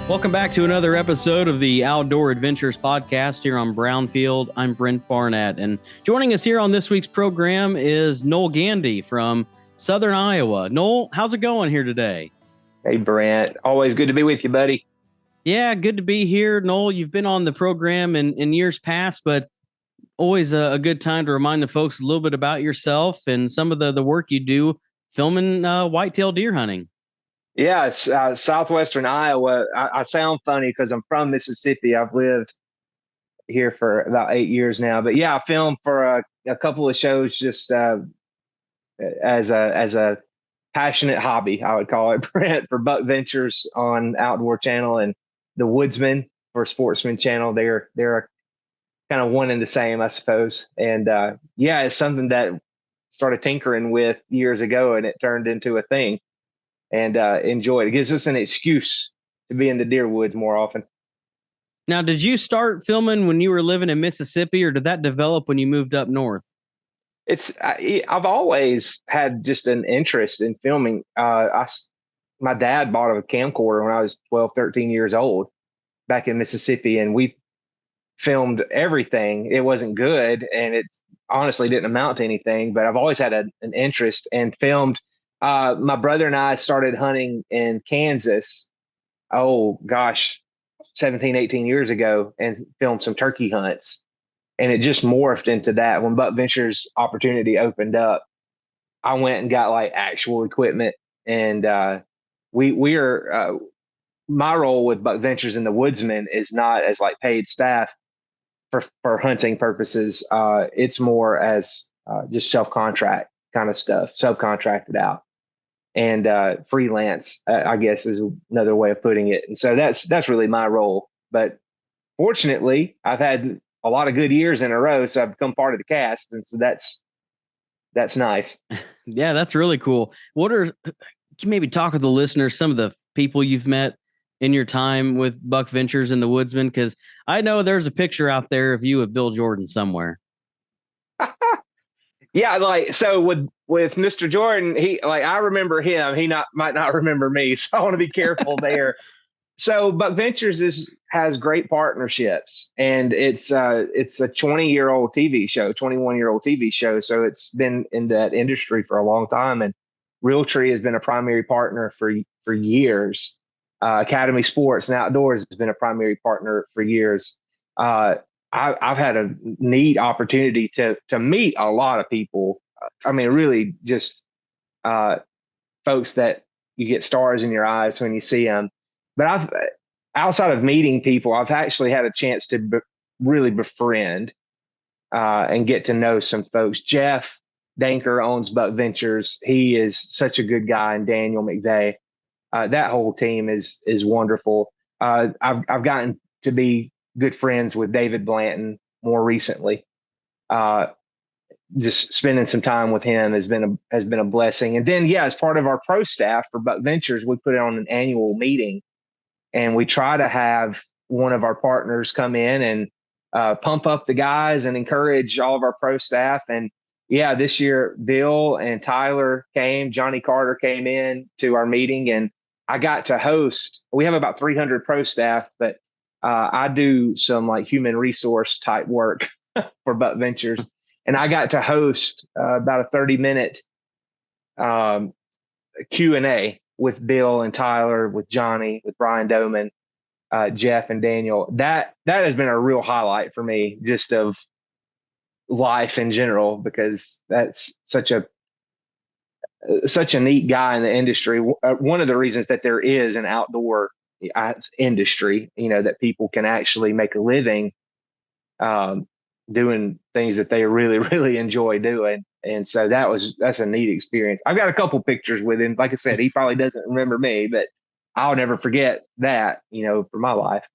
Welcome back to another episode of the Outdoor Adventures podcast here on Brownfield. I'm Brent Barnett, and joining us here on this week's program is Noel Gandy from Southern Iowa. Noel, how's it going here today? Hey, Brent. Always good to be with you, buddy. Yeah, good to be here. Noel, you've been on the program in years past, but always a good time to remind the folks a little bit about yourself and some of the work you do filming whitetail deer hunting. Yeah, it's southwestern Iowa. I sound funny because I'm from Mississippi. I've lived here for about 8 years now. But yeah, I filmed for a couple of shows just as a passionate hobby, I would call it, Brent, for Buck Ventures on Outdoor Channel and the Woodsman for Sportsman Channel. They're kind of one and the same, I suppose. And yeah, it's something that started tinkering with years ago, and it turned into a thing. And enjoy it. It gives us an excuse to be in the deer woods more often. Now, did you start filming when you were living in Mississippi, or did that develop when you moved up north? I've always had just an interest in filming. My dad bought a camcorder when I was 12, 13 years old back in Mississippi, and we filmed everything. It wasn't good, and it honestly didn't amount to anything, but I've always had an interest and filmed. My brother and I started hunting in Kansas, 17, 18 years ago, and filmed some turkey hunts. And it just morphed into that. When Buck Ventures opportunity opened up, I went and got like actual equipment. And my role with Buck Ventures and the Woodsman is not as like paid staff for hunting purposes. It's more as just self-contract kind of stuff, subcontracted out. And freelance, I guess, is another way of putting it. And so that's really my role. But fortunately, I've had a lot of good years in a row, so I've become part of the cast, and so that's nice. Yeah, that's really cool. Can you maybe talk with the listeners, some of the people you've met in your time with Buck Ventures and the Woodsman? Because I know there's a picture out there of you with Bill Jordan somewhere. Yeah, like so with Mr. Jordan, I remember him. He might not remember me, so I want to be careful there. So Buck Ventures has great partnerships, and it's a 20-year-old TV show, 21-year-old TV show. So it's been in that industry for a long time, and Realtree has been a primary partner for years. Academy Sports and Outdoors has been a primary partner for years. I've had a neat opportunity to meet a lot of people. I mean, really just folks that you get stars in your eyes when you see them. But outside of meeting people, I've actually had a chance to really befriend and get to know some folks. Jeff Danker owns Buck Ventures. He is such a good guy, and Daniel McVeigh. That whole team is wonderful. I've gotten to be good friends with David Blanton more recently. Just spending some time with him has been a blessing. And then, as part of our pro staff for Buck Ventures, we put it on an annual meeting, and we try to have one of our partners come in and pump up the guys and encourage all of our pro staff. And this year, Bill and Tyler came, Johnny Carter came in to our meeting, and I got to host. We have about 300 pro staff, but I do some like human resource type work for Buck Ventures, and I got to host about a 30-minute Q&A with Bill and Tyler, with Johnny, with Brian Doman, Jeff and Daniel. That has been a real highlight for me, just of life in general, because that's such a neat guy in the industry. One of the reasons that there is an outdoor industry, that people can actually make a living doing things that they really, really enjoy doing. And so that's a neat experience. I've got a couple pictures with him. Like I said, he probably doesn't remember me, but I'll never forget that, for my life.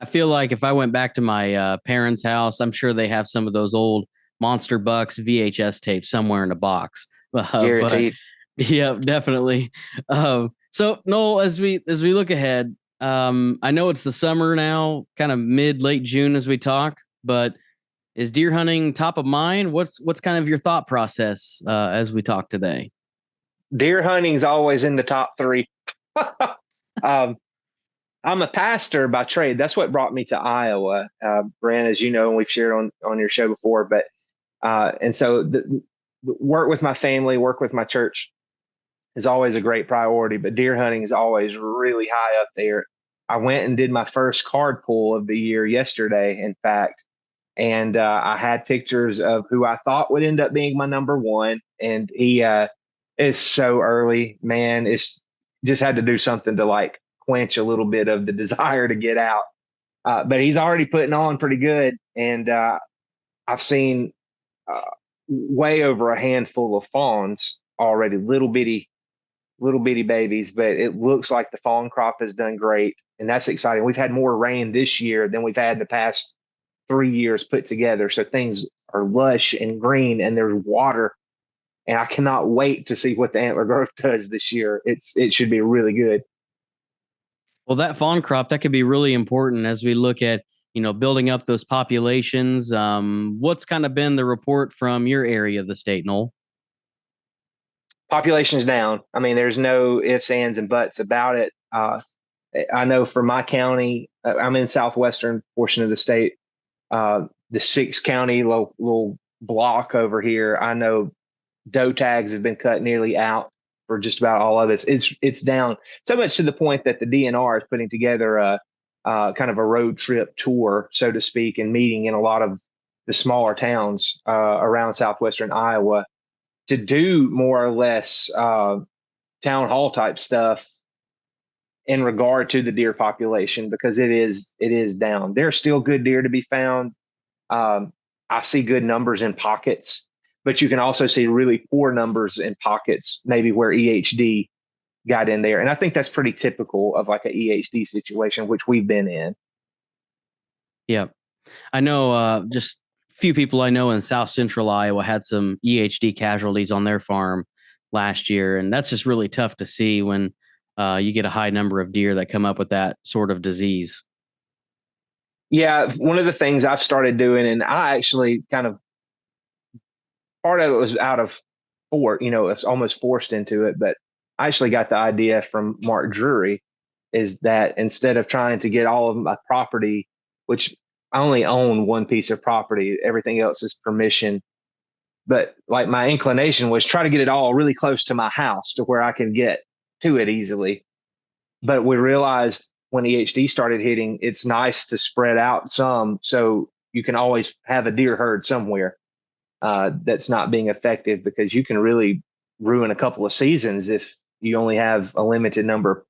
I feel like if I went back to my parents' house, I'm sure they have some of those old Monster Bucks VHS tapes somewhere in a box. Guaranteed. Yeah, definitely. So Noel, as we look ahead, I know it's the summer now, kind of late June as we talk, but is deer hunting top of mind? What's kind of your thought process as we talk today? Deer hunting is always in the top three. I'm a pastor by trade. That's what brought me to Iowa, Brent, as you know, and we've shared on your show before. But and so the work with my family, work with my church is always a great priority. But deer hunting is always really high up there. I went and did my first card pull of the year yesterday, in fact, and I had pictures of who I thought would end up being my number one, and he is so early, man. It's just had to do something to like quench a little bit of the desire to get out. But he's already putting on pretty good, and I've seen uh, way over a handful of fawns already, little bitty babies. But it looks like the fawn crop has done great, and that's exciting. We've had more rain this year than we've had the past 3 years put together, so things are lush and green, and there's water. And I cannot wait to see what the antler growth does this year. It should be really good. Well, that fawn crop, that could be really important as we look at, building up those populations. What's kind of been the report from your area of the state, Noel? Population's down. I mean, there's no ifs, ands, and buts about it. I know for my county, I'm in southwestern portion of the state. The 6 county little block over here, I know doe tags have been cut nearly out for just about all of it. It's down so much to the point that the DNR is putting together a kind of a road trip tour, so to speak, and meeting in a lot of the smaller towns around southwestern Iowa to do more or less town hall type stuff in regard to the deer population, because it is down. There are still good deer to be found. I see good numbers in pockets, but you can also see really poor numbers in pockets, maybe where EHD got in there. And I think that's pretty typical of like a EHD situation, which we've been in. Yeah. I know just few people I know in South Central Iowa had some EHD casualties on their farm last year. And that's just really tough to see when you get a high number of deer that come up with that sort of disease. Yeah, one of the things I've started doing, and I actually kind of part of it was out of it's almost forced into it, but I actually got the idea from Mark Drury, is that instead of trying to get all of my property, which I only own one piece of property, everything else is permission. But like my inclination was try to get it all really close to my house to where I can get to it easily. But we realized when EHD started hitting, it's nice to spread out some so you can always have a deer herd somewhere that's not being effective, because you can really ruin a couple of seasons if you only have a limited number of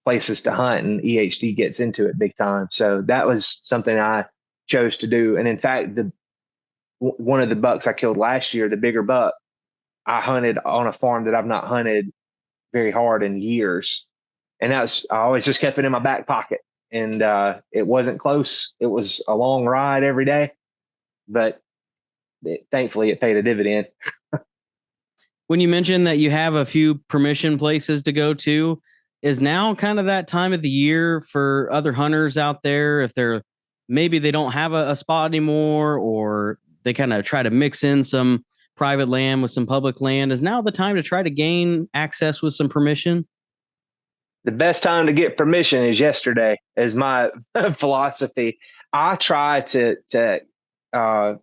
places to hunt, and EHD gets into it big time. So that was something I chose to do. And in fact, one of the bucks I killed last year, the bigger buck, I hunted on a farm that I've not hunted very hard in years. And I always just kept it in my back pocket. And it wasn't close. It was a long ride every day, but thankfully it paid a dividend. When you mentioned that you have a few permission places to go to, is now kind of that time of the year for other hunters out there, if maybe they don't have a spot anymore, or they kind of try to mix in some private land with some public land, is now the time to try to gain access with some permission? The best time to get permission is yesterday, is my philosophy. I try uh,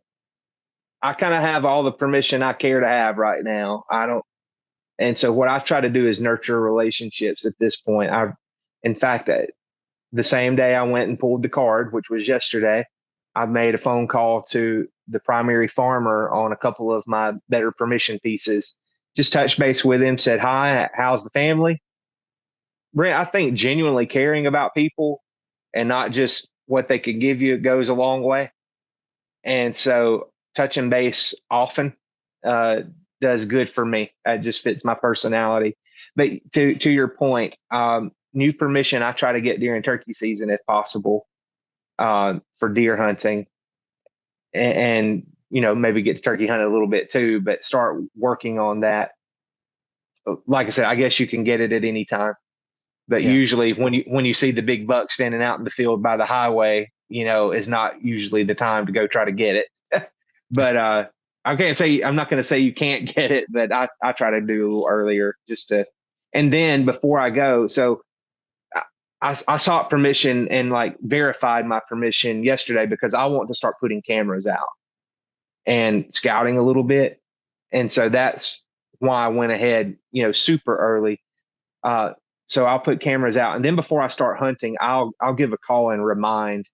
I kind of have all the permission I care to have right now. I don't, and so what I've tried to do is nurture relationships at this point. In fact, the same day I went and pulled the card, which was yesterday, I made a phone call to the primary farmer on a couple of my better permission pieces. Just touched base with him, said, "Hi, how's the family?" Brent, I think genuinely caring about people and not just what they could give you goes a long way. And so touching base often uh, does good for me. It just fits my personality. But to your point, new permission, I try to get during turkey season if possible for deer hunting, and maybe get to turkey hunt a little bit too, but start working on that. Like I said, I guess you can get it at any time. But Yeah. usually when you see the big buck standing out in the field by the highway, is not usually the time to go try to get it. But I'm not going to say you can't get it, but I try to do a little earlier just to, and then before I go. So I sought permission and like verified my permission yesterday because I want to start putting cameras out and scouting a little bit. And so that's why I went ahead, super early. So I'll put cameras out, and then before I start hunting, I'll give a call and remind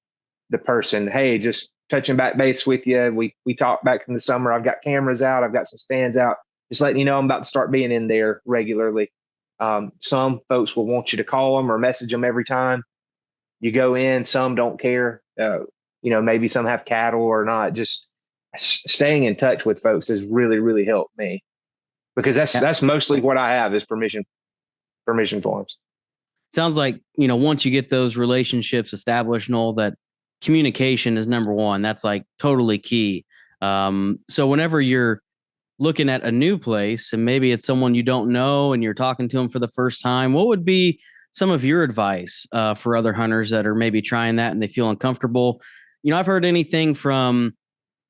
the person, hey, just touching back base with you. We talked back in the summer. I've got cameras out. I've got some stands out. Just letting you know I'm about to start being in there regularly. Some folks will want you to call them or message them every time you go in. Some don't care. Maybe some have cattle or not. Just staying in touch with folks has really, really helped me, because that's mostly what I have is permission forms. Sounds like, once you get those relationships established, Noel, that communication is number one. That's like totally key. So whenever you're looking at a new place and maybe it's someone you don't know and you're talking to them for the first time, what would be some of your advice for other hunters that are maybe trying that and they feel uncomfortable? I've heard anything from,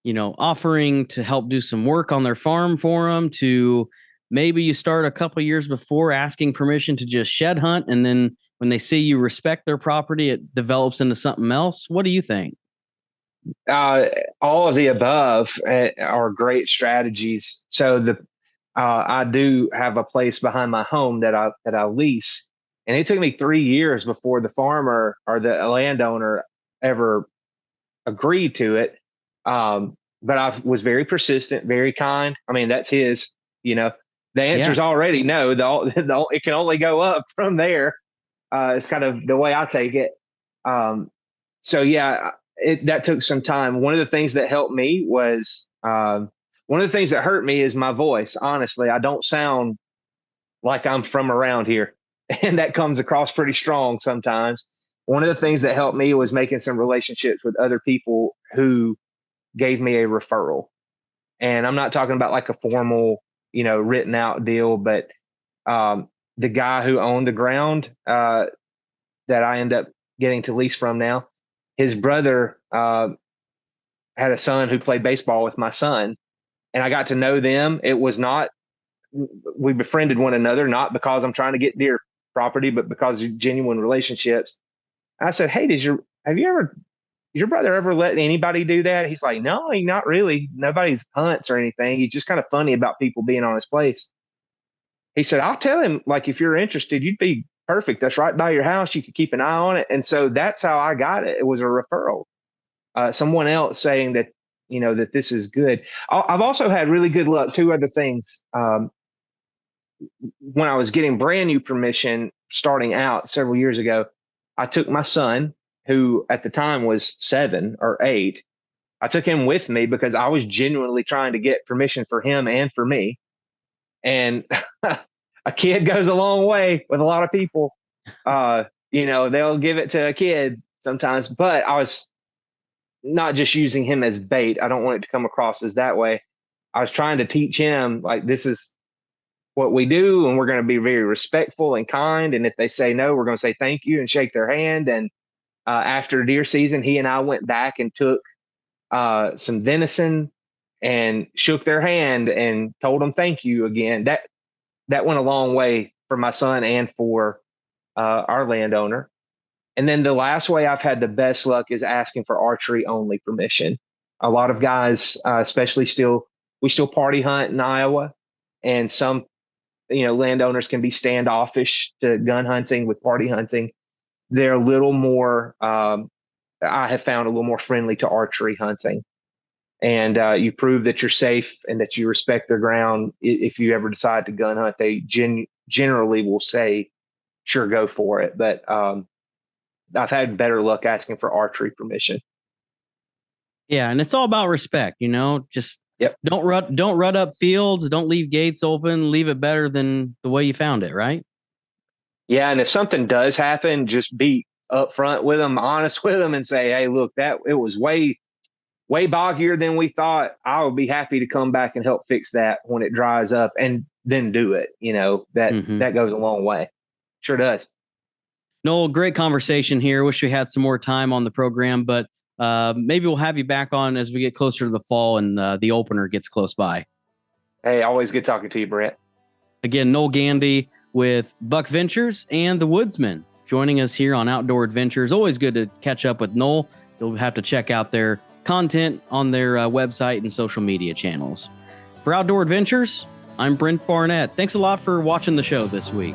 offering to help do some work on their farm for them to maybe you start a couple of years before asking permission to just shed hunt. And then when they see you respect their property, it develops into something else. What do you think? All of the above are great strategies. So I do have a place behind my home that I lease, and it took me 3 years before the farmer or the landowner ever agreed to it. But I was very persistent, very kind. I mean, that's his. The answer's already no. It can only go up from there. It's kind of the way I take it. So yeah, that took some time. One of the things that helped me was one of the things that hurt me is my voice. Honestly, I don't sound like I'm from around here, and that comes across pretty strong sometimes. One of the things that helped me was making some relationships with other people who gave me a referral. And I'm not talking about like a formal, written out deal, but the guy who owned the ground that I end up getting to lease from now, his brother had a son who played baseball with my son, and I got to know them. It was not, we befriended one another, not because I'm trying to get deer property, but because of genuine relationships. I said, hey, did your brother ever let anybody do that? He's like, no, not really. Nobody's hunts or anything. He's just kind of funny about people being on his place. He said, I'll tell him, like, if you're interested, you'd be perfect. That's right by your house. You could keep an eye on it. And so that's how I got it. It was a referral. Someone else saying that, that this is good. I've also had really good luck. Two other things. When I was getting brand new permission starting out several years ago, I took my son, who at the time was 7 or 8. I took him with me because I was genuinely trying to get permission for him and for me. And a kid goes a long way with a lot of people. They'll give it to a kid sometimes, but I was not just using him as bait. I don't want it to come across as that way. I was trying to teach him, like, this is what we do, and we're going to be very respectful and kind. And if they say no, we're going to say thank you and shake their hand. And after deer season, he and I went back and took some venison and shook their hand and told them thank you again. That went a long way for my son and for our landowner. And then the last way I've had the best luck is asking for archery only permission. A lot of guys, especially we still party hunt in Iowa, and some landowners can be standoffish to gun hunting with party hunting. They're a little more, I have found a little more friendly to archery hunting. And you prove that you're safe and that you respect their ground. If you ever decide to gun hunt, they generally will say, sure, go for it. But I've had better luck asking for archery permission. Yeah, and it's all about respect, just Yep. Don't rut up fields, don't leave gates open, leave it better than the way you found it, right? Yeah, and if something does happen, just be upfront with them, honest with them, and say, hey, look, that it was way boggier than we thought. I would be happy to come back and help fix that when it dries up, and then do it. That goes a long way. Sure does. Noel, great conversation here. Wish we had some more time on the program, but maybe we'll have you back on as we get closer to the fall and the opener gets close by. Hey, always good talking to you, Brent. Again, Noel Gandy with Buck Ventures and the Woodsman. joining us here on Outdoor Adventures. Always good to catch up with Noel. You'll have to check out their content on their website and social media channels. For Outdoor Adventures, I'm Brent Barnett. Thanks a lot for watching the show this week.